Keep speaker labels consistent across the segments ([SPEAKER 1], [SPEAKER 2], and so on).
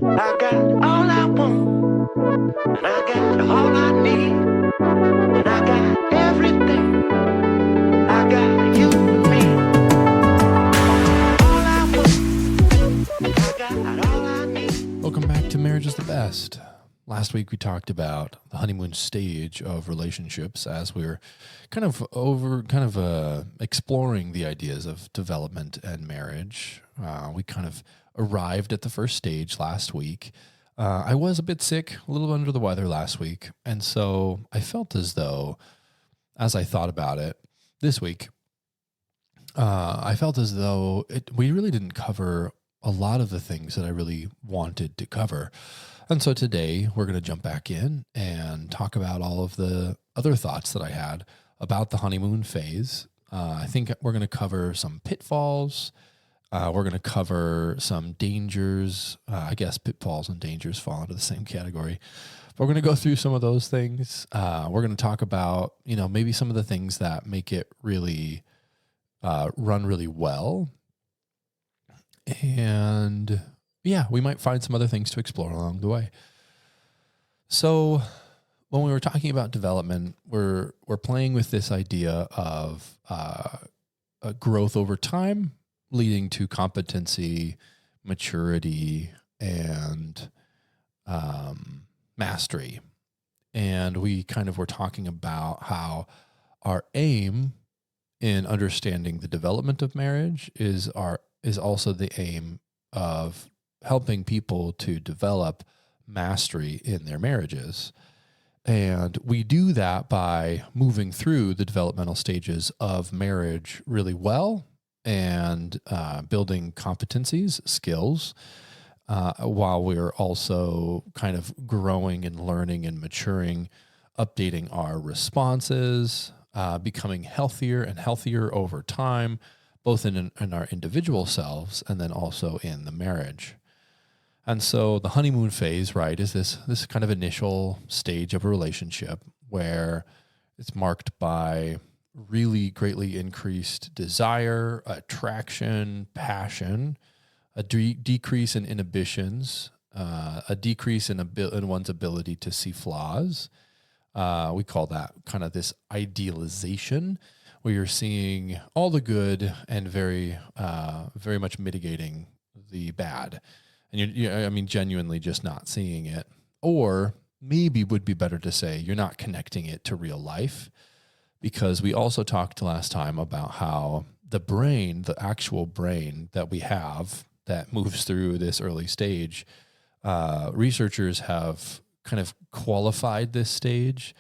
[SPEAKER 1] I got all I want, and I got all I need, and I got everything. I got you and me. All I want, I got all I need.
[SPEAKER 2] Welcome back to Marriage is the Best. Last week we talked about the honeymoon stage of relationships as we were exploring the ideas of development and marriage. We kind of arrived at the first stage last week. I was a bit sick, a little under the weather last week, and so I felt as though, as I thought about it this week, I felt as though we really didn't cover a lot of the things that I really wanted to cover. And so today we're going to jump back in and talk about all of the other thoughts that I had about the honeymoon phase. I think we're going to cover some pitfalls. We're going to cover some dangers. I guess pitfalls and dangers fall into the same category. But we're going to go through some of those things. We're going to talk about, maybe some of the things that make it really run really well. And yeah, we might find some other things to explore along the way. So when we were talking about development, we're playing with this idea of a growth over time, leading to competency, maturity, and mastery. And we kind of were talking about how our aim in understanding the development of marriage is also the aim of helping people to develop mastery in their marriages. And we do that by moving through the developmental stages of marriage really well and building competencies, skills, while we're also kind of growing and learning and maturing, updating our responses, becoming healthier and healthier over time, both in our individual selves and then also in the marriage. And so the honeymoon phase, right, is this kind of initial stage of a relationship where it's marked by really greatly increased desire, attraction, passion, a decrease in inhibitions, a decrease in one's ability to see flaws. We call that kind of this idealization, where you're seeing all the good and very much mitigating the bad. And you're genuinely just not seeing it. Or maybe would be better to say you're not connecting it to real life, because we also talked last time about how the brain, the actual brain that we have that moves through this early stage, researchers have kind of qualified this stage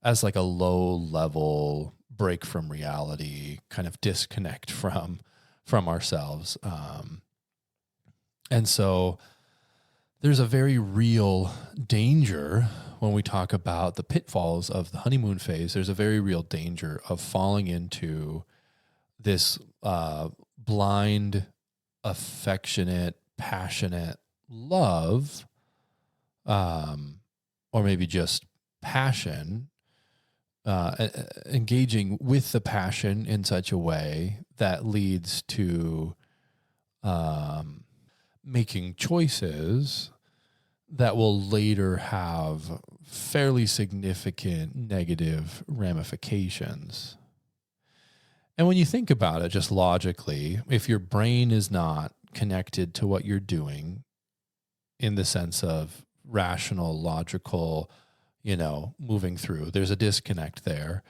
[SPEAKER 2] as like a low-level break from reality, kind of disconnect from ourselves. And so there's a very real danger when we talk about the pitfalls of the honeymoon phase. There's a very real danger of falling into this blind, affectionate, passionate love, or maybe just passion, engaging with the passion in such a way that leads to making choices that will later have fairly significant negative ramifications. And when you think about it just logically, if your brain is not connected to what you're doing in the sense of rational, logical, moving through, there's a disconnect there.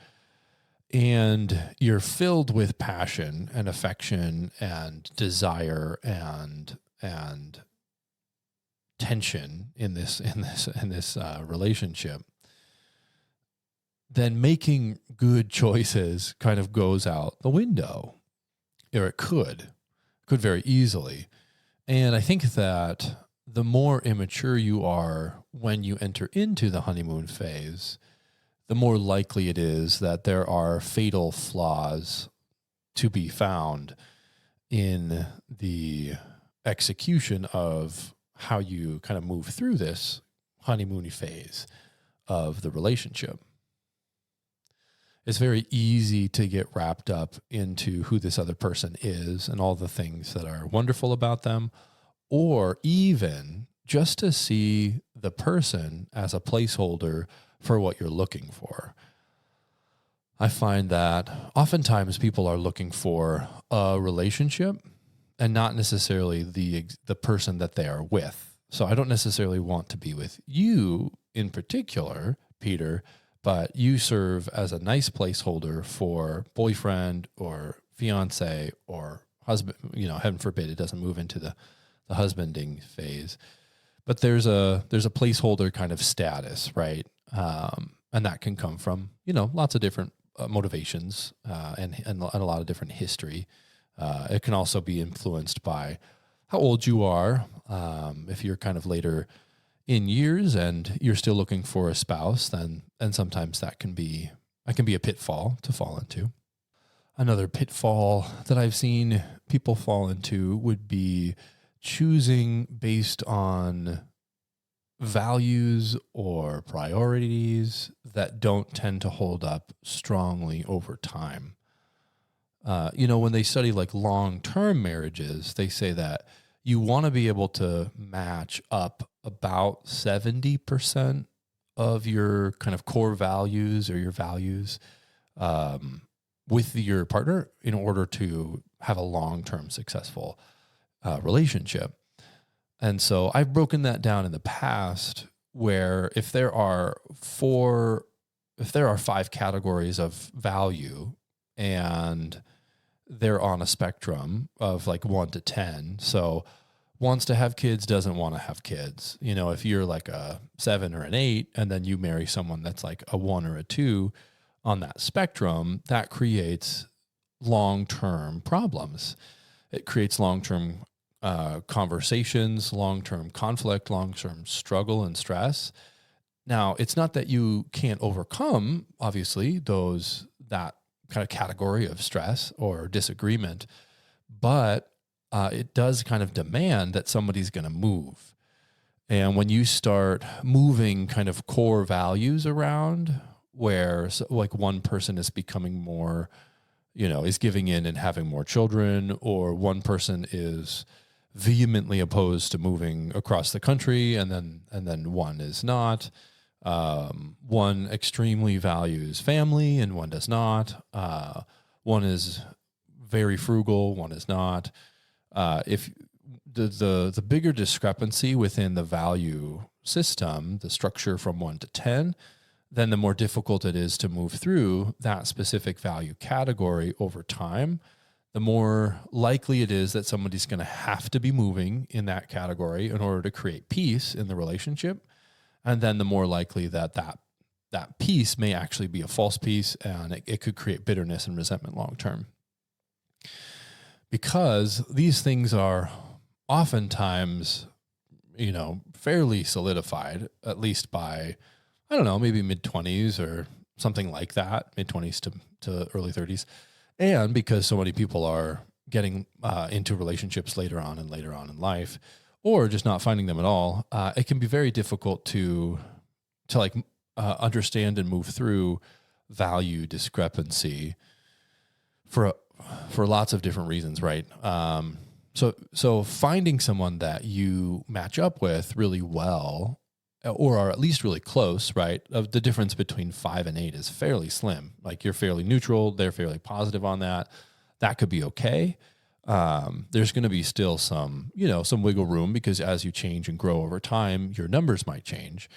[SPEAKER 2] And you're filled with passion and affection and desire and tension in this relationship, then making good choices kind of goes out the window, or it could very easily. And I think that the more immature you are when you enter into the honeymoon phase, the more likely it is that there are fatal flaws to be found in the execution of how you kind of move through this honeymoon phase of the relationship. It's very easy to get wrapped up into who this other person is and all the things that are wonderful about them, or even just to see the person as a placeholder for what you're looking for. I find that oftentimes people are looking for a relationship and not necessarily the person that they are with. So I don't necessarily want to be with you in particular, Peter, but you serve as a nice placeholder for boyfriend or fiance or husband. Heaven forbid it doesn't move into the husbanding phase. But there's a placeholder kind of status, right? And that can come from, lots of different motivations and a lot of different history. It can also be influenced by how old you are. If you're kind of later in years and you're still looking for a spouse, then sometimes that can be a pitfall to fall into. Another pitfall that I've seen people fall into would be choosing based on values or priorities that don't tend to hold up strongly over time. When they study like long-term marriages, they say that you want to be able to match up about 70% of your kind of core values or your values with your partner in order to have a long-term successful relationship. And so I've broken that down in the past where if there are 5 categories of value and they're on a spectrum of like 1 to 10. So wants to have kids, doesn't want to have kids. If you're like a 7 or an 8 and then you marry someone that's like a 1 or a 2 on that spectrum, that creates long-term problems. It creates long-term conversations, long-term conflict, long-term struggle and stress. Now, it's not that you can't overcome, obviously, that kind of category of stress or disagreement, but it does kind of demand that somebody's going to move. And when you start moving kind of core values around where like one person is becoming more, is giving in and having more children, or one person is vehemently opposed to moving across the country and then one is not. One extremely values family and one does not. One is very frugal, one is not. If the bigger discrepancy within the value system, the structure from 1 to 10, then the more difficult it is to move through that specific value category over time, the more likely it is that somebody's going to have to be moving in that category in order to create peace in the relationship. And then the more likely that peace may actually be a false peace, and it could create bitterness and resentment long term. Because these things are oftentimes, fairly solidified, at least by, maybe mid-20s or something like that, mid-20s to early 30s. And because so many people are getting into relationships later on in life, or just not finding them at all, it can be very difficult to understand and move through value discrepancy for lots of different reasons, right? So finding someone that you match up with really well, or are at least really close, right? Of the difference between 5 and 8 is fairly slim. Like you're fairly neutral, they're fairly positive on that. That could be okay. There's going to be still some wiggle room, because as you change and grow over time, your numbers might change.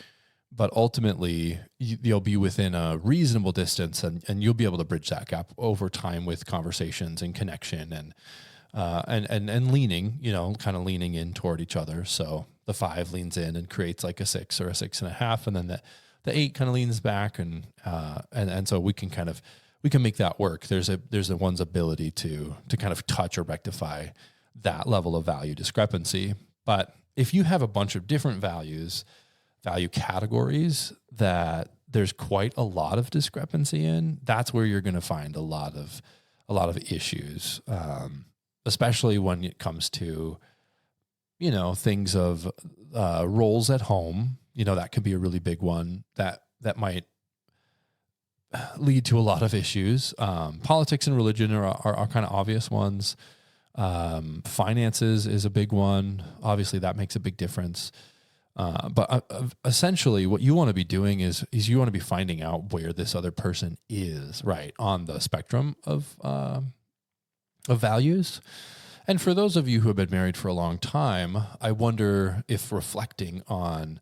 [SPEAKER 2] But ultimately, you'll be within a reasonable distance, and you'll be able to bridge that gap over time with conversations and connection and leaning, kind of leaning in toward each other. So the 5 leans in and creates like a 6 or a 6.5, and then the 8 kind of leans back, and so we can make that work. There's the one's ability to kind of touch or rectify that level of value discrepancy. But if you have a bunch of different value categories that there's quite a lot of discrepancy in, that's where you're going to find a lot of issues, especially when it comes to, things of roles at home. That could be a really big one that might lead to a lot of issues. Politics and religion are kind of obvious ones. Finances is a big one. Obviously, that makes a big difference. But essentially what you want to be doing is you want to be finding out where this other person is, right, on the spectrum of values. And for those of you who have been married for a long time, I wonder if reflecting on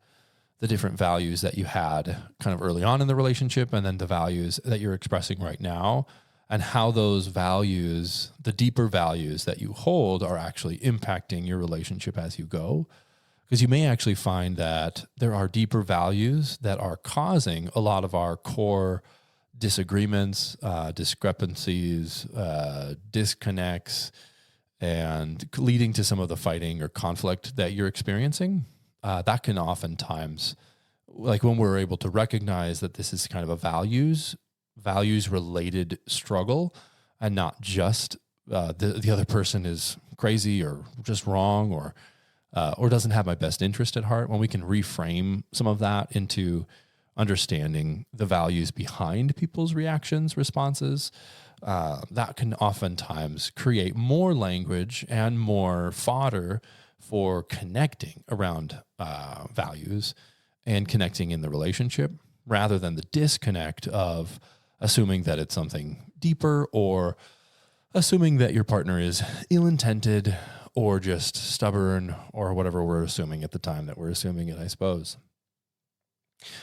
[SPEAKER 2] the different values that you had kind of early on in the relationship and then the values that you're expressing right now, and how those values, the deeper values that you hold, are actually impacting your relationship as you go. Because you may actually find that there are deeper values that are causing a lot of our core disagreements, discrepancies, disconnects, and leading to some of the fighting or conflict that you're experiencing. That can oftentimes, like when we're able to recognize that this is kind of a values related struggle, and not just the other person is crazy or just wrong or doesn't have my best interest at heart. When we can reframe some of that into understanding the values behind people's reactions, responses, that can oftentimes create more language and more fodder for connecting around values and connecting in the relationship, rather than the disconnect of assuming that it's something deeper, or assuming that your partner is ill-intended or just stubborn, or whatever we're assuming at the time that we're assuming it, I suppose.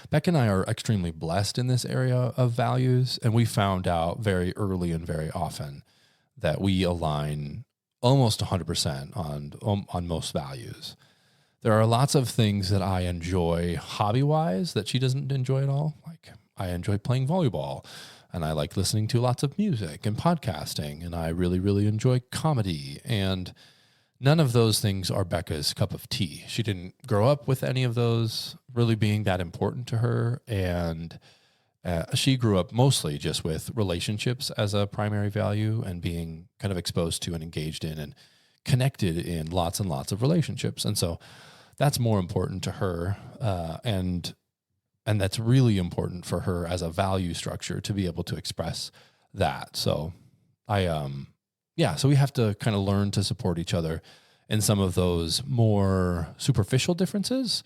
[SPEAKER 2] Beck and I are extremely blessed in this area of values, and we found out very early and very often that we align almost 100% on most values. There are lots of things that I enjoy hobby-wise that she doesn't enjoy at all. Like, I enjoy playing volleyball, and I like listening to lots of music and podcasting, and I really, really enjoy comedy. And none of those things are Becca's cup of tea. She didn't grow up with any of those really being that important to her, and she grew up mostly just with relationships as a primary value, and being kind of exposed to and engaged in and connected in lots and lots of relationships. And so that's more important to her, and that's really important for her as a value structure to be able to express that. So so we have to kind of learn to support each other in some of those more superficial differences.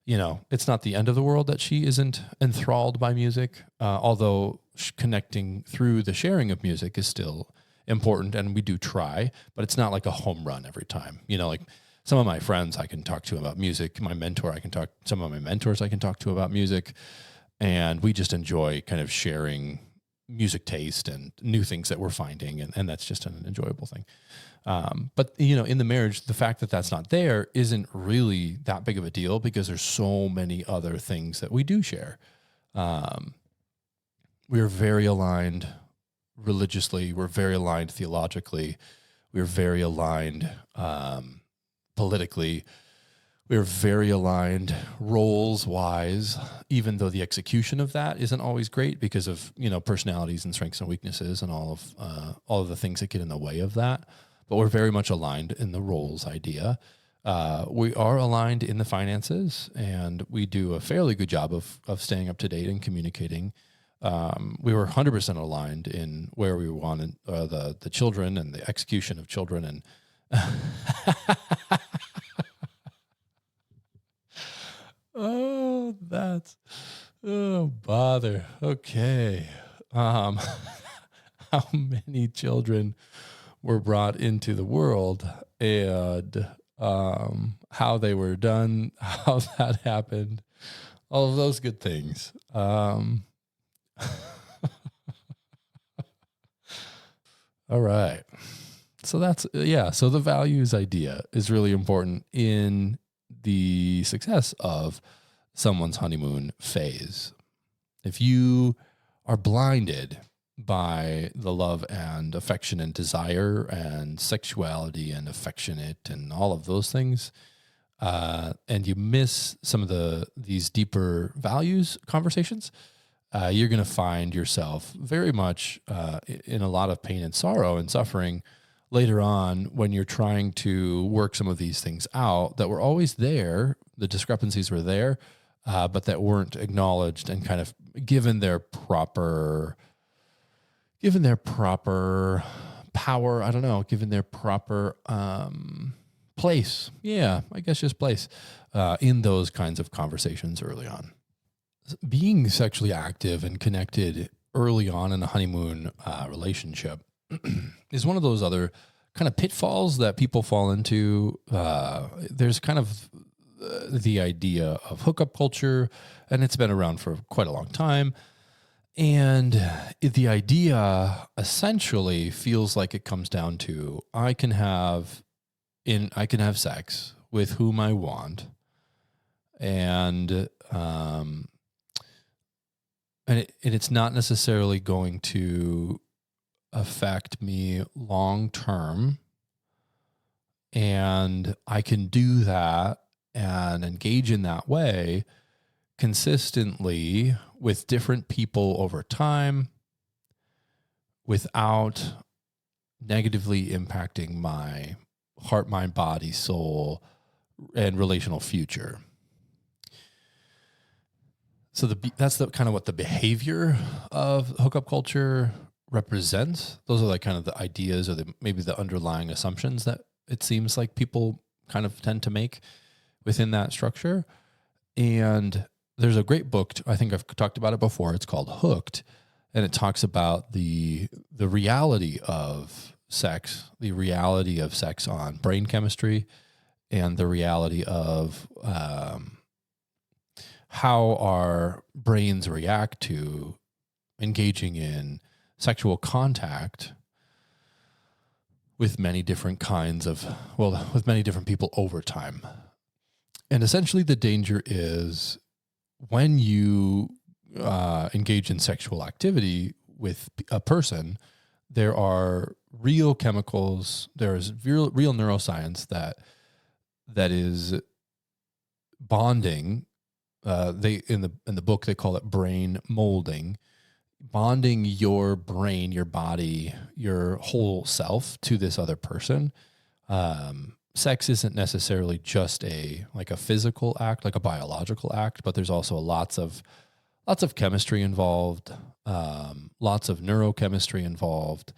[SPEAKER 2] You know, it's not the end of the world that she isn't enthralled by music, although connecting through the sharing of music is still important, and we do try, but it's not like a home run every time. You know, like some of my friends I can talk to about music. Some of my mentors I can talk to about music, and we just enjoy kind of sharing music taste and new things that we're finding. And that's just an enjoyable thing. But, you know, in the marriage, the fact that that's not there isn't really that big of a deal, because there's so many other things that we do share. We're very aligned religiously. We're very aligned theologically. We're very aligned politically. We're very aligned roles-wise, even though the execution of that isn't always great because of, you know, personalities and strengths and weaknesses and all of the things that get in the way of that. But we're very much aligned in the roles idea. We are aligned in the finances, and we do a fairly good job of staying up to date and communicating. We were 100% aligned in where we wanted the children and the execution of children, and bother. Okay. How many children were brought into the world, and how they were done, how that happened, all of those good things. All right. So so the values idea is really important in the success of someone's honeymoon phase. If you are blinded by the love and affection and desire and sexuality and affectionate and all of those things, and you miss some of these deeper values conversations, you're going to find yourself very much in a lot of pain and sorrow and suffering later on when you're trying to work some of these things out that were always there. The discrepancies were there, but that weren't acknowledged and kind of given their proper power. I don't know, given their proper place. Yeah, I guess just place in those kinds of conversations early on. Being sexually active and connected early on in a honeymoon relationship is one of those other kind of pitfalls that people fall into. There's kind of the idea of hookup culture, and it's been around for quite a long time. And the idea essentially feels like it comes down to I can have sex with whom I want, and it's not necessarily going to affect me long term, and I can do that and engage in that way consistently with different people over time without negatively impacting my heart, mind, body, soul, and relational future. So that's the kind of what the behavior of hookup culture represents. Those are like kind of the ideas or maybe the underlying assumptions that it seems like people kind of tend to make within that structure. And there's a great book, I think I've talked about it before. It's called Hooked, and it talks about the reality of sex, the reality of sex on brain chemistry, and the reality of how our brains react to engaging in sexual contact with many different with many different people over time. And essentially the danger is when you engage in sexual activity with a person, there are real chemicals, there's real neuroscience that is bonding. They in the book they call it brain molding, bonding your brain, your body, your whole self to this other person. Sex isn't necessarily just a physical act, like a biological act, but there's also lots of chemistry involved, lots of neurochemistry involved.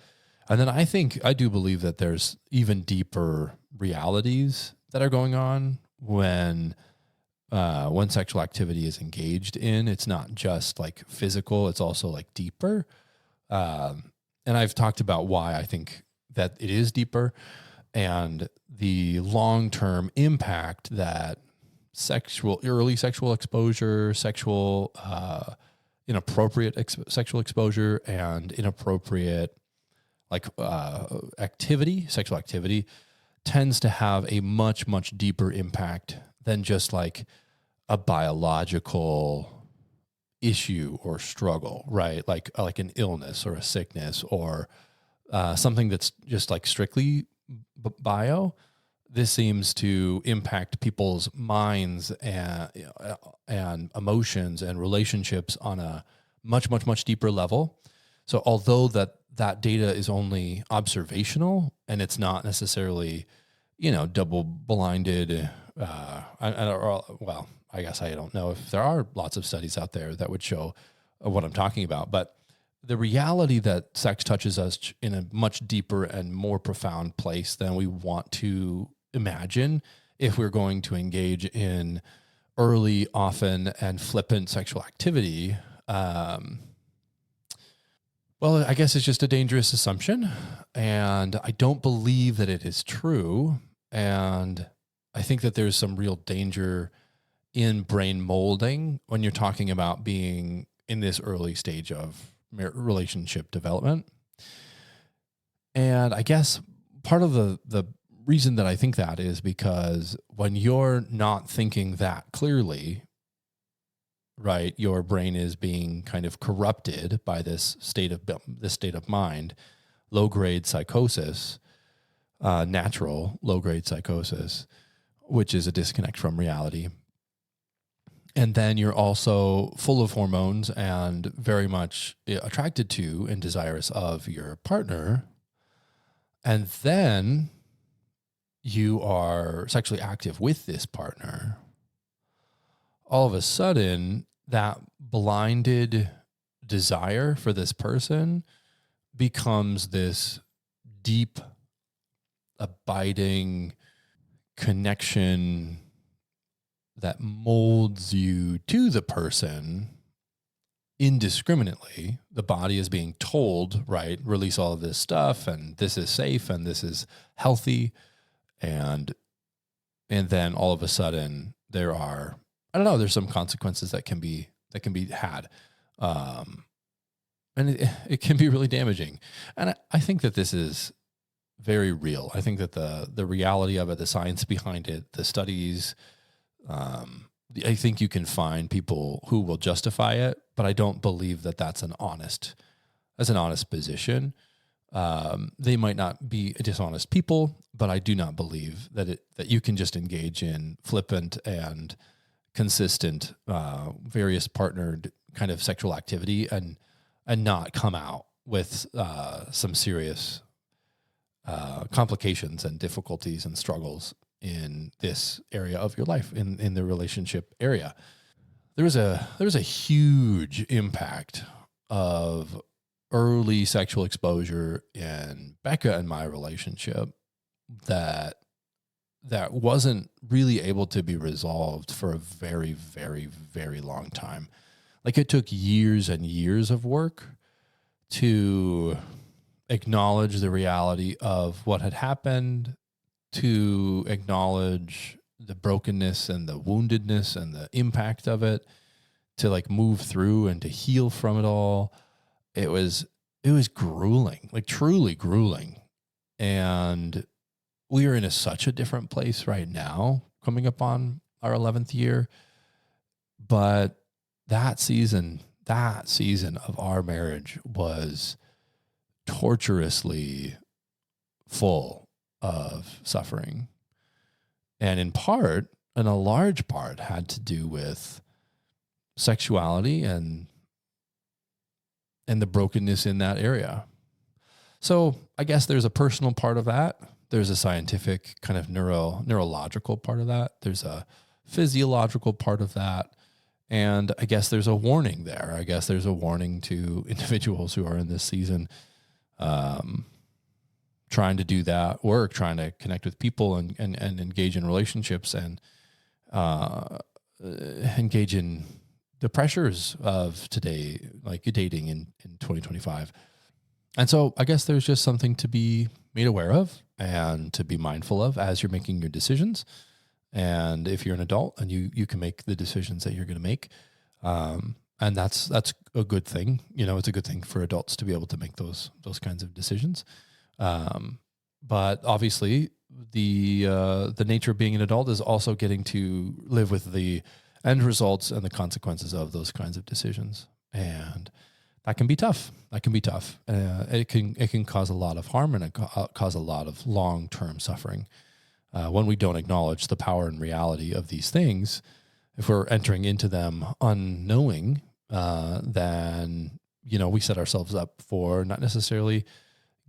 [SPEAKER 2] And then I do believe that there's even deeper realities that are going on when sexual activity is engaged in. It's not just like physical, it's also like deeper. And I've talked about why I think that it is deeper and the long-term impact that early sexual exposure, inappropriate sexual exposure, and inappropriate sexual activity tends to have a much, much deeper impact than just like a biological issue or struggle, right? Like an illness or a sickness or something that's just like strictly bio. This seems to impact people's minds and emotions and relationships on a much, much, much deeper level. So although that data is only observational and it's not necessarily, double blinded, I guess I don't know if there are lots of studies out there that would show what I'm talking about, but the reality that sex touches us in a much deeper and more profound place than we want to imagine if we're going to engage in early, often, and flippant sexual activity. Well, I guess it's just a dangerous assumption, and I don't believe that it is true. And I think that there's some real danger in brain molding when you're talking about being in this early stage of relationship development. And I guess part of the reason that I think that is because when you're not thinking that clearly, right, your brain is being kind of corrupted by this state of mind, low-grade psychosis, natural low-grade psychosis, which is a disconnect from reality. And then you're also full of hormones and very much attracted to and desirous of your partner. And then you are sexually active with this partner. All of a sudden, that blinded desire for this person becomes this deep, abiding connection that molds you to the person indiscriminately. The body is being told, right, release all of this stuff, and this is safe, and this is healthy, and then all of a sudden there are, I don't know, there's some consequences that can be had, and it can be really damaging. And I think that this is very real. I think that the reality of it, the science behind it, the studies, I think you can find people who will justify it, but I don't believe that that's an honest position. They might not be dishonest people, but I do not believe that you can just engage in flippant and consistent, various partnered kind of sexual activity and not come out with some serious complications and difficulties and struggles in this area of your life, in the relationship area. There was a huge impact of early sexual exposure in Becca and my relationship that wasn't really able to be resolved for a very, very, very long time. Like, it took years and years of work to acknowledge the reality of what had happened, to acknowledge the brokenness and the woundedness and the impact of it, to like move through and to heal from it all. It was grueling, like truly grueling. And we are in such a different place right now, coming up on our 11th year. But that season of our marriage was torturously full of suffering. And in a large part, had to do with sexuality and the brokenness in that area. So I guess there's a personal part of that. There's a scientific kind of neurological part of that. There's a physiological part of that. And I guess there's a warning there. I guess there's a warning to individuals who are in this season, trying to do that work, trying to connect with people and engage in relationships and engage in the pressures of today, like dating in 2025. And so I guess there's just something to be made aware of and to be mindful of as you're making your decisions. And if you're an adult and you can make the decisions that you're going to make, and that's a good thing. You know, it's a good thing for adults to be able to make those kinds of decisions. But obviously the nature of being an adult is also getting to live with the end results and the consequences of those kinds of decisions. And that can be tough. It can cause a lot of harm, and it cause a lot of long-term suffering. When we don't acknowledge the power and reality of these things, if we're entering into them unknowing, then, we set ourselves up for not necessarily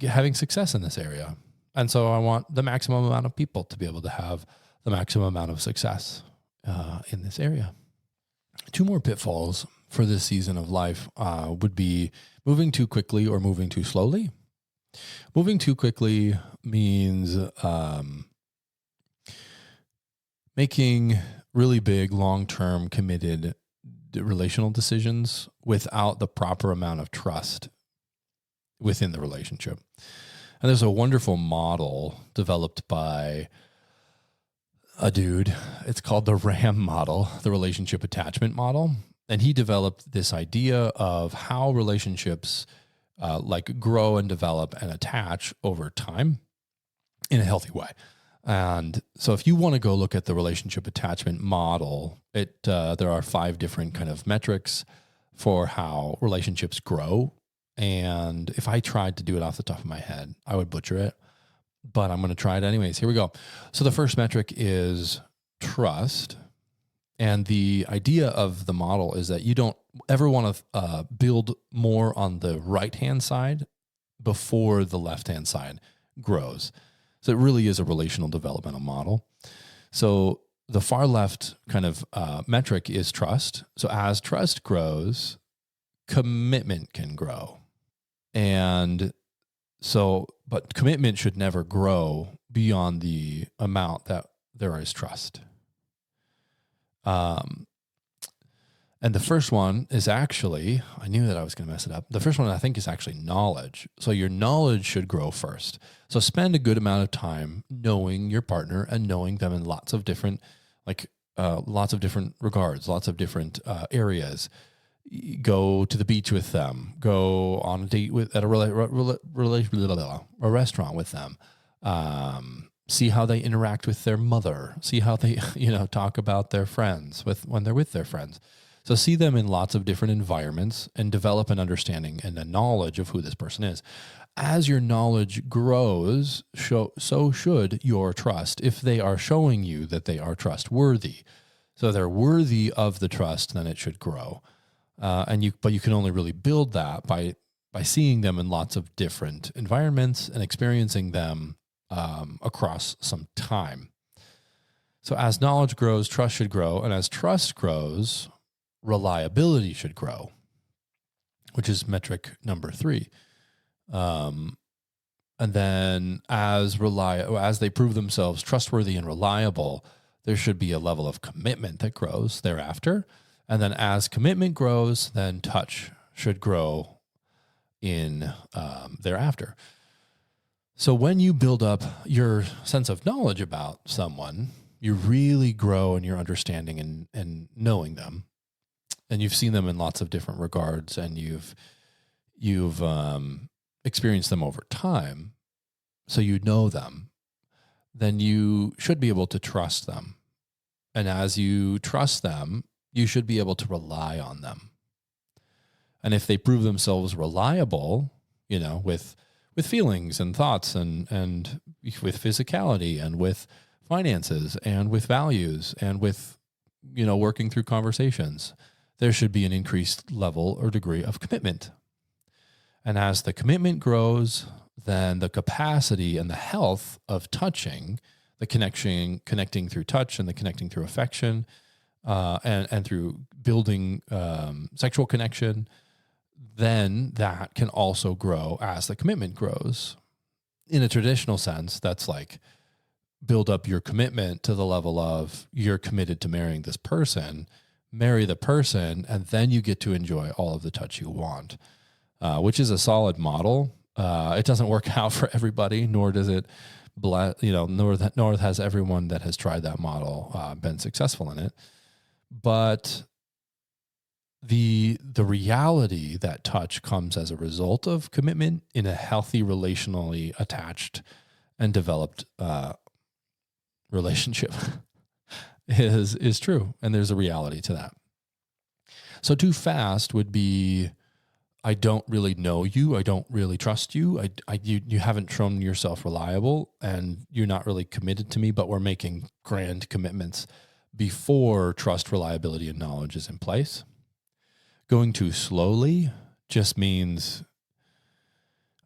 [SPEAKER 2] having success in this area. And so I want the maximum amount of people to be able to have the maximum amount of success in this area. 2 more pitfalls for this season of life would be moving too quickly or moving too slowly. Moving too quickly means making really big, long-term, committed relational decisions without the proper amount of trust within the relationship. And there's a wonderful model developed by a dude. It's called the RAM model, the relationship attachment model. And he developed this idea of how relationships grow and develop and attach over time in a healthy way. And so if you want to go look at the relationship attachment model, there are 5 different kind of metrics for how relationships grow. And if I tried to do it off the top of my head, I would butcher it, but I'm going to try it anyways. Here we go. So the first metric is trust. And the idea of the model is that you don't ever want to build more on the right-hand side before the left-hand side grows. So it really is a relational developmental model. So the far left kind of metric is trust. So as trust grows, commitment can grow. And so, but commitment should never grow beyond the amount there is trust. And the first one is actually, I knew that I was going to mess it up. The first one I think is actually knowledge. So your knowledge should grow first. So spend a good amount of time knowing your partner and knowing them in lots of different, lots of different regards, lots of different areas. Go to the beach with them. Go on a date at a restaurant with them. See how they interact with their mother. See how they, talk about their friends when they're with their friends. So see them in lots of different environments and develop an understanding and a knowledge of who this person is. As your knowledge grows, so should your trust if they are showing you that they are trustworthy. So they're worthy of the trust, then it should grow. But you can only really build that by seeing them in lots of different environments and experiencing them across some time. So as knowledge grows, trust should grow. And as trust grows, reliability should grow, which is metric number 3. And then as they prove themselves trustworthy and reliable, there should be a level of commitment that grows thereafter. And then as commitment grows, then touch should grow in thereafter. So when you build up your sense of knowledge about someone, you really grow in your understanding and knowing them. And you've seen them in lots of different regards, and you've experienced them over time, so you know them. Then you should be able to trust them. And as you trust them, you should be able to rely on them. And if they prove themselves reliable, with feelings and thoughts and with physicality and with finances and with values and with, working through conversations, there should be an increased level or degree of commitment. And as the commitment grows, then the capacity and the health of touching, the connecting through touch and the connecting through affection, and through building sexual connection, then that can also grow as the commitment grows. In a traditional sense, that's like build up your commitment to the level of you're committed to marrying this person, marry the person, and then you get to enjoy all of the touch you want, which is a solid model. It doesn't work out for everybody, nor does it, nor has everyone that has tried that model been successful in it. But the reality that touch comes as a result of commitment in a healthy, relationally attached and developed relationship is true. And there's a reality to that. So too fast would be, I don't really know you. I don't really trust you. You haven't shown yourself reliable, and you're not really committed to me, but we're making grand commitments before trust, reliability, and knowledge is in place. Going too slowly just means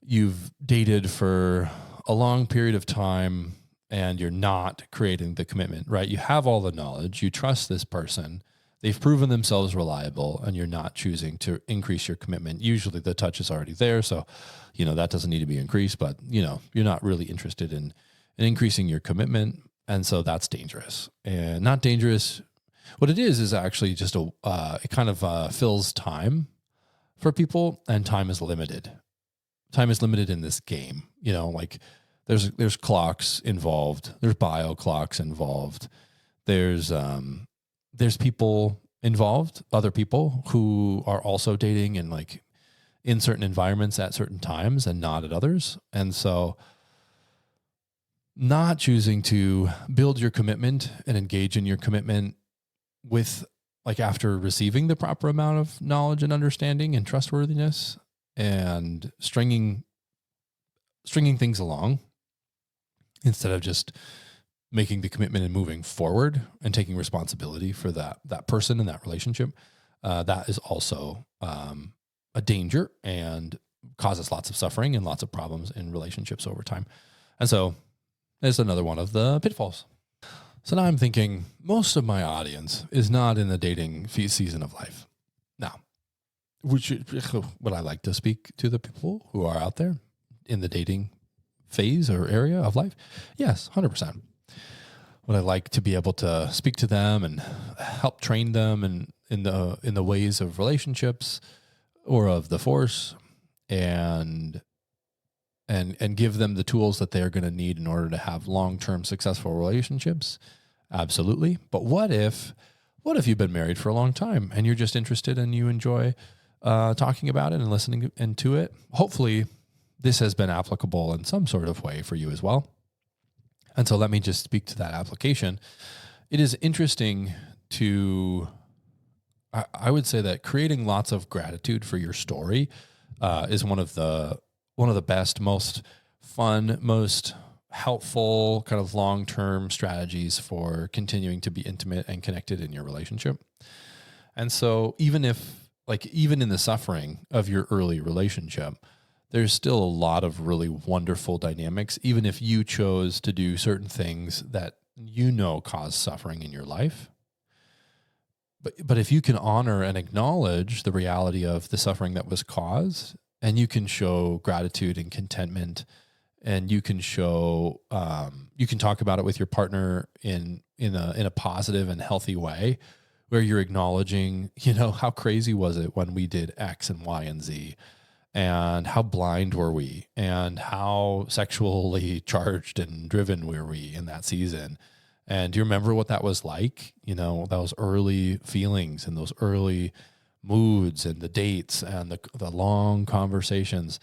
[SPEAKER 2] you've dated for a long period of time and you're not creating the commitment, right? You have all the knowledge, you trust this person, they've proven themselves reliable, and you're not choosing to increase your commitment. Usually the touch is already there, so that doesn't need to be increased, but you're not really interested in increasing your commitment, and so that's dangerous. And not dangerous. What it is actually just it kind of fills time for people, and time is limited. Time is limited in this game. There's clocks involved. There's bio clocks involved. There's people involved, other people who are also dating in certain environments at certain times and not at others. And so not choosing to build your commitment and engage in your commitment with after receiving the proper amount of knowledge and understanding and trustworthiness, and stringing things along instead of just making the commitment and moving forward and taking responsibility for that person and that relationship, that is also a danger and causes lots of suffering and lots of problems in relationships over time. And so there's another one of the pitfalls. So now I'm thinking most of my audience is not in the dating season of life. Now, would I like to speak to the people who are out there in the dating phase or area of life? Yes, 100%. Would I like to be able to speak to them and help train them in the ways of relationships or of the force, and give them the tools that they're going to need in order to have long-term successful relationships? Absolutely. But what if you've been married for a long time and you're just interested and you enjoy talking about it and listening into it? Hopefully this has been applicable in some sort of way for you as well. And so let me just speak to that application. It is interesting I would say that creating lots of gratitude for your story is one of the best, most fun, most helpful kind of long-term strategies for continuing to be intimate and connected in your relationship. And so even in the suffering of your early relationship, there's still a lot of really wonderful dynamics, even if you chose to do certain things that cause suffering in your life. But if you can honor and acknowledge the reality of the suffering that was caused, and you can show gratitude and contentment, and you can show, you can talk about it with your partner in a positive and healthy way, where you're acknowledging, how crazy was it when we did X and Y and Z, and how blind were we, and how sexually charged and driven were we in that season. And do you remember what that was like? Those early feelings and those early moods and the dates and the long conversations.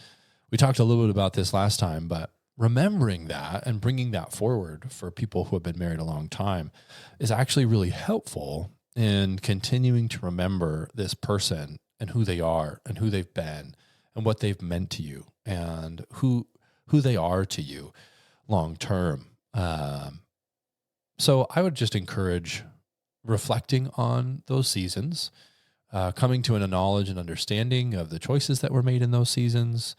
[SPEAKER 2] We talked a little bit about this last time, but remembering that and bringing that forward for people who have been married a long time is actually really helpful in continuing to remember this person and who they are and who they've been and what they've meant to you and who they are to you long term. So I would just encourage reflecting on those seasons, coming to a knowledge and understanding of the choices that were made in those seasons,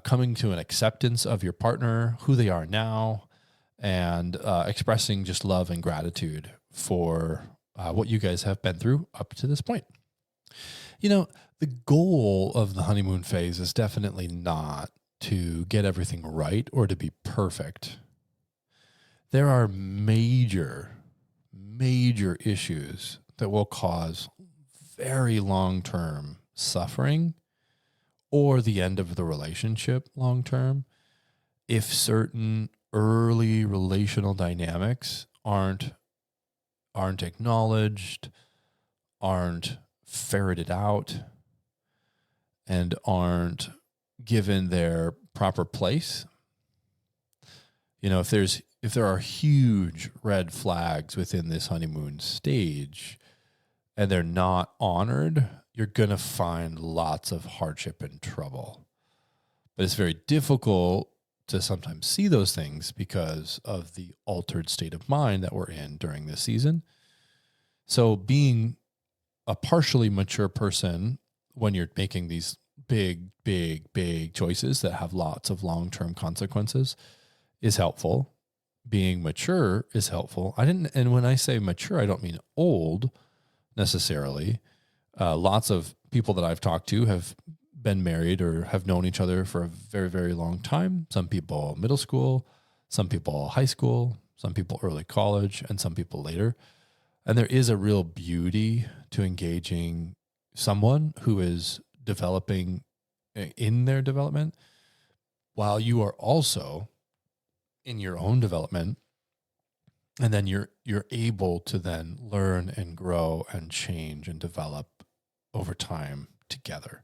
[SPEAKER 2] coming to an acceptance of your partner, who they are now, and expressing just love and gratitude for what you guys have been through up to this point. The goal of the honeymoon phase is definitely not to get everything right or to be perfect. There are major issues that will cause very long-term suffering or the end of the relationship long-term if certain early relational dynamics aren't acknowledged, aren't ferreted out, and aren't given their proper place. If there are huge red flags within this honeymoon stage and they're not honored, you're going to find lots of hardship and trouble. But it's very difficult to sometimes see those things because of the altered state of mind that we're in during this season. So being a partially mature person when you're making these big choices that have lots of long-term consequences is helpful. Being mature is helpful. And when I say mature, I don't mean old necessarily. Lots of people that I've talked to have been married or have known each other for a very, very long time. Some people middle school, some people high school, some people early college, and some people later. And there is a real beauty to engaging someone who is developing in their development while you are also in your own development. And then you're able to then learn and grow and change and develop over time together.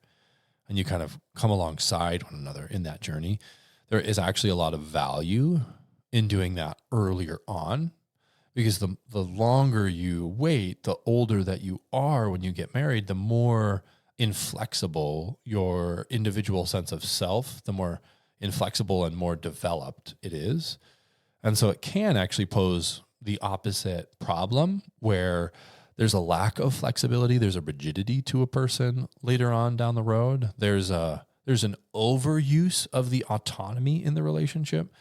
[SPEAKER 2] And you kind of come alongside one another in that journey. There is actually a lot of value in doing that earlier on, because the longer you wait, the older that you are when you get married, the more inflexible your individual sense of self, the more inflexible and more developed it is. And so it can actually pose the opposite problem where there's a lack of flexibility. There's a rigidity to a person later on down the road. There's an overuse of the autonomy in the relationship.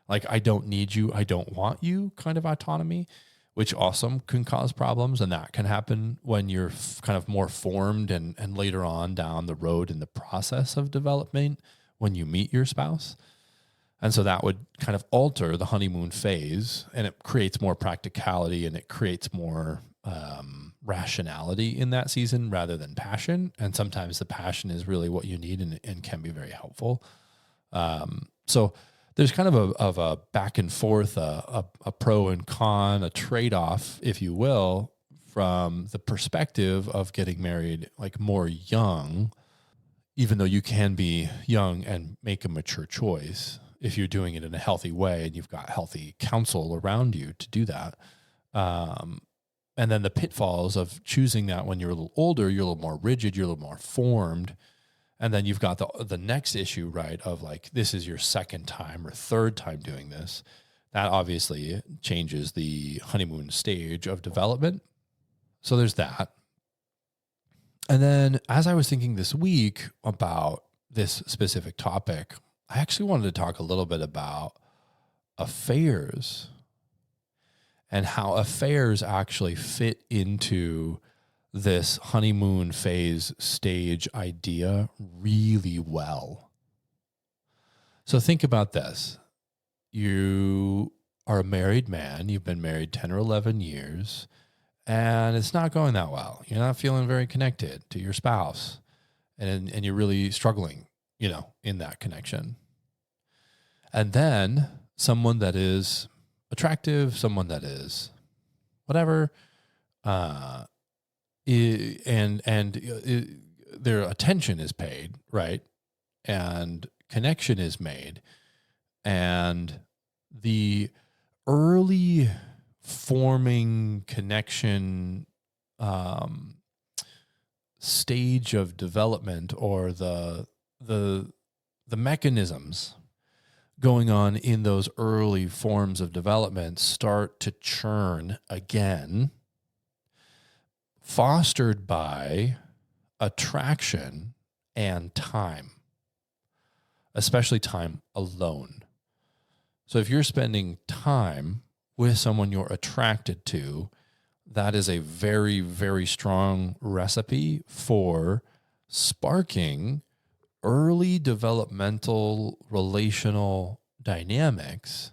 [SPEAKER 2] Like, I don't need you, I don't want you kind of autonomy, which also can cause problems. And that can happen when you're kind of more formed and later on down the road in the process of development when you meet your spouse. And so that would kind of alter the honeymoon phase, and it creates more practicality and it creates more rationality in that season rather than passion. And sometimes the passion is really what you need and can be very helpful. So there's kind of a back and forth, a pro and con, a trade-off, if you will, from the perspective of getting married like more young, even though you can be young and make a mature choice if you're doing it in a healthy way and you've got healthy counsel around you to do that. And then the pitfalls of choosing that when you're a little older, you're a little more rigid, you're a little more formed. And then you've got the next issue, right, of like, this is your second time or third time doing this. That obviously changes the honeymoon stage of development. So there's that. And then as I was thinking this week about this specific topic, I actually wanted to talk a little bit about affairs and how affairs actually fit into this honeymoon phase stage idea really well. So think about this. You are a married man. You've been married 10 or 11 years, and it's not going that well. You're not feeling very connected to your spouse, and you're really struggling, in that connection. And then someone that is attractive, someone that is whatever, their attention is paid, right? And connection is made. And the early forming connection stage of development, or the mechanisms going on in those early forms of development start to churn again, fostered by attraction and time, especially time alone. So if you're spending time with someone you're attracted to, that is a very, very strong recipe for sparking early developmental relational dynamics,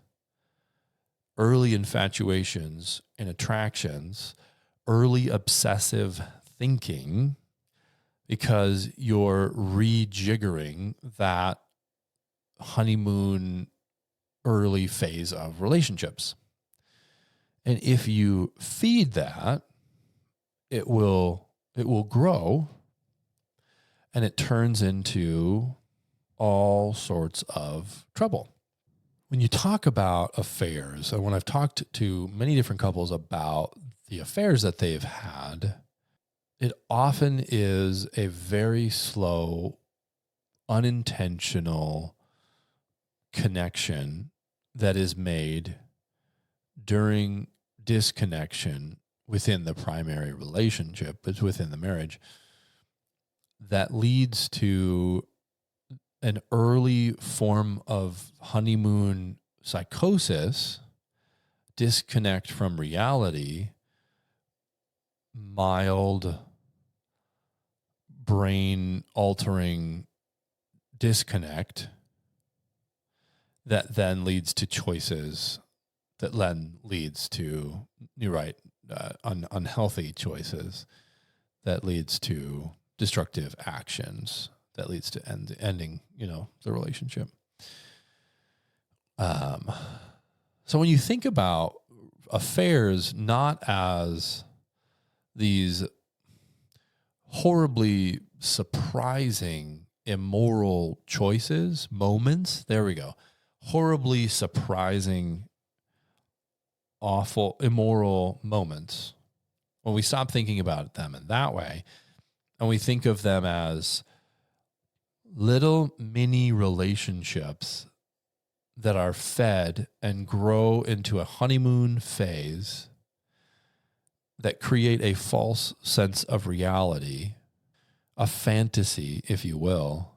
[SPEAKER 2] early infatuations and attractions, early obsessive thinking, because you're rejiggering that honeymoon early phase of relationships. And if you feed that, it will grow, and it turns into all sorts of trouble. When you talk about affairs, and when I've talked to many different couples about the affairs that they've had, it often is a very slow, unintentional connection that is made during disconnection within the primary relationship, but within the marriage, that leads to an early form of honeymoon psychosis, disconnect from reality, mild brain altering disconnect that then leads to choices that then leads to, you're right, unhealthy choices that leads to destructive actions that leads to ending, the relationship. So when you think about affairs not as these horribly surprising, immoral choices, moments, there we go, horribly surprising, awful, immoral moments, when we stop thinking about them in that way, and we think of them as little mini relationships that are fed and grow into a honeymoon phase that create a false sense of reality, a fantasy, if you will,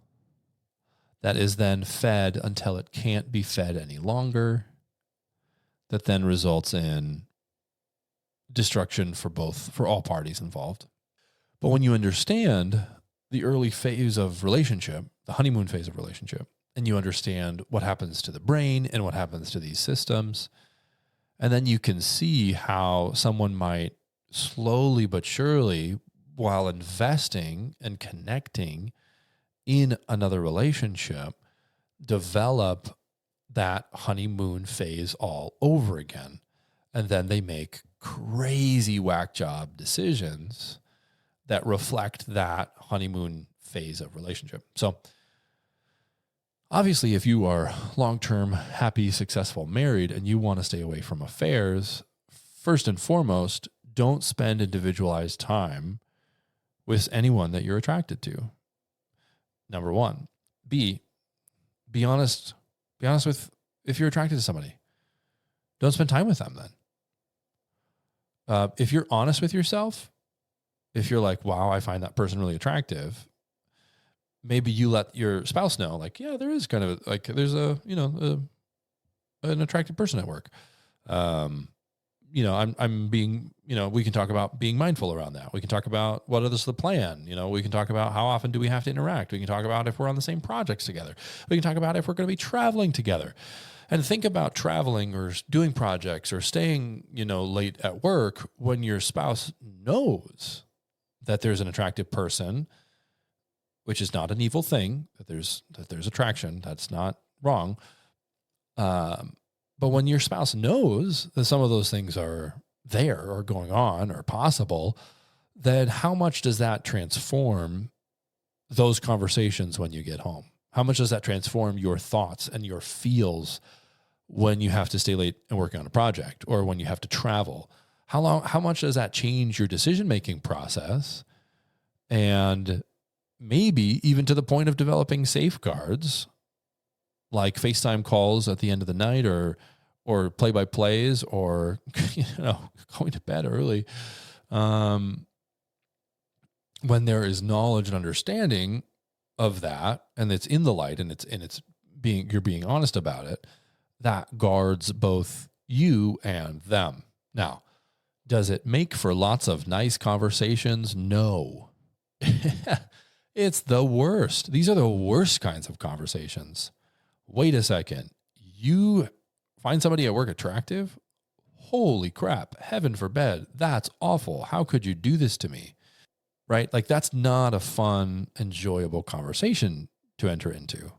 [SPEAKER 2] that is then fed until it can't be fed any longer, that then results in destruction for all parties involved. But when you understand the early phase of relationship, the honeymoon phase of relationship, and you understand what happens to the brain and what happens to these systems. And then you can see how someone might slowly but surely, while investing and connecting in another relationship, develop that honeymoon phase all over again. And then they make crazy whack job decisions that reflect that honeymoon phase of relationship. So obviously, if you are long-term, happy, successful, married, and you want to stay away from affairs, first and foremost, don't spend individualized time with anyone that you're attracted to. Number one. Be honest. Be honest with if you're attracted to somebody. Don't spend time with them then. If you're honest with yourself, if you're like, wow, I find that person really attractive, maybe you let your spouse know, like, yeah, there is kind of like, there's an attractive person at work. I'm being, we can talk about being mindful around that. We can talk about what is the plan. We can talk about how often do we have to interact. We can talk about if we're on the same projects together. We can talk about if we're going to be traveling together. And think about traveling or doing projects or staying, late at work when your spouse knows that there's an attractive person, which is not an evil thing, that there's attraction. That's not wrong. But when your spouse knows that some of those things are there or going on or possible, then how much does that transform those conversations when you get home? How much does that transform your thoughts and your feels when you have to stay late and work on a project or when you have to travel? How much does that change your decision-making process? And maybe even to the point of developing safeguards like FaceTime calls at the end of the night or play-by-plays or, going to bed early. When there is knowledge and understanding of that, and it's in the light and you're being honest about it, that guards both you and them. Now, does it make for lots of nice conversations? No. It's the worst. These are the worst kinds of conversations. Wait a second. You find somebody at work attractive? Holy crap. Heaven forbid. That's awful. How could you do this to me? Right? Like, that's not a fun, enjoyable conversation to enter into.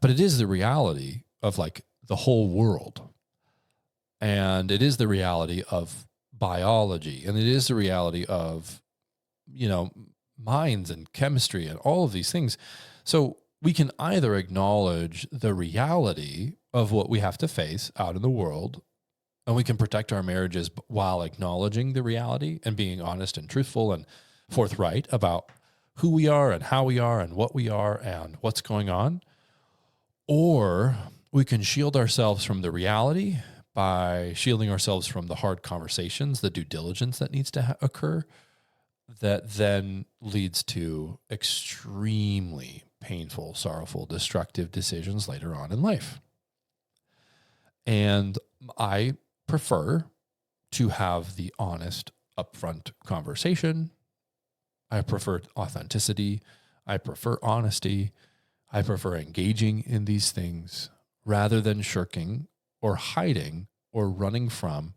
[SPEAKER 2] But it is the reality of like the whole world. And it is the reality of biology. And it is the reality of, minds and chemistry and all of these things. So we can either acknowledge the reality of what we have to face out in the world, and we can protect our marriages while acknowledging the reality and being honest and truthful and forthright about who we are and how we are and what we are and what's going on. Or we can shield ourselves from the reality by shielding ourselves from the hard conversations, the due diligence that needs to occur, that then leads to extremely painful, sorrowful, destructive decisions later on in life. And I prefer to have the honest, upfront conversation. I prefer authenticity. I prefer honesty. I prefer engaging in these things rather than shirking or hiding or running from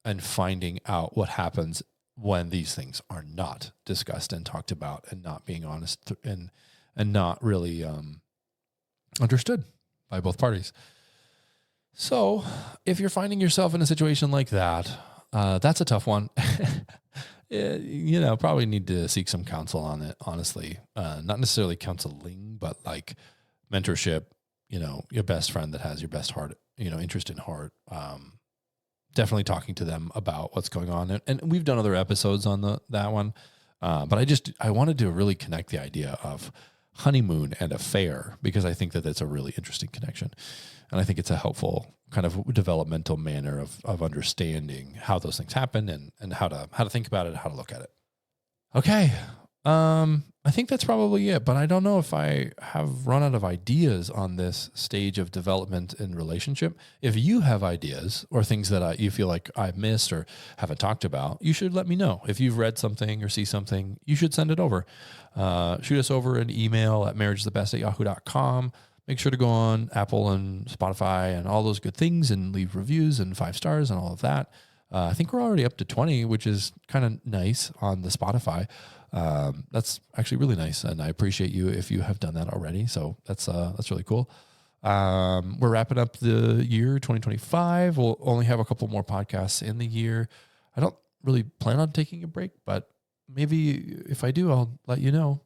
[SPEAKER 2] and finding out what happens when these things are not discussed and talked about and not being honest and not really understood by both parties. So if you're finding yourself in a situation like that, that's a tough one. Probably need to seek some counsel on it, honestly. Not necessarily counseling, but like mentorship, your best friend that has your best heart, interest in heart. Definitely talking to them about what's going on. And we've done other episodes on that one. But I wanted to really connect the idea of honeymoon and affair because I think that that's a really interesting connection. And I think it's a helpful kind of developmental manner of understanding how those things happen and how to think about it, how to look at it. Okay. I think that's probably it, but I don't know if I have run out of ideas on this stage of development in relationship. If you have ideas or things that you feel like I've missed or haven't talked about, you should let me know. If you've read something or see something, you should send it over. Shoot us over an email at marriageisthebest@yahoo.com. make sure to go on Apple and Spotify and all those good things and leave reviews and 5 stars and all of that. I think we're already up to 20, which is kind of nice on the Spotify. That's actually really nice, and I appreciate you if you have done that already. So that's really cool. We're wrapping up the year 2025. We'll only have a couple more podcasts in the year. I don't really plan on taking a break, but maybe if I do, I'll let you know.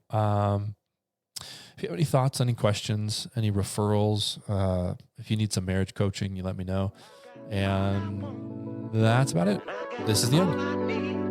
[SPEAKER 2] If you have any thoughts, any questions, any referrals, if you need some marriage coaching, you let me know. And that's about it. This is the end.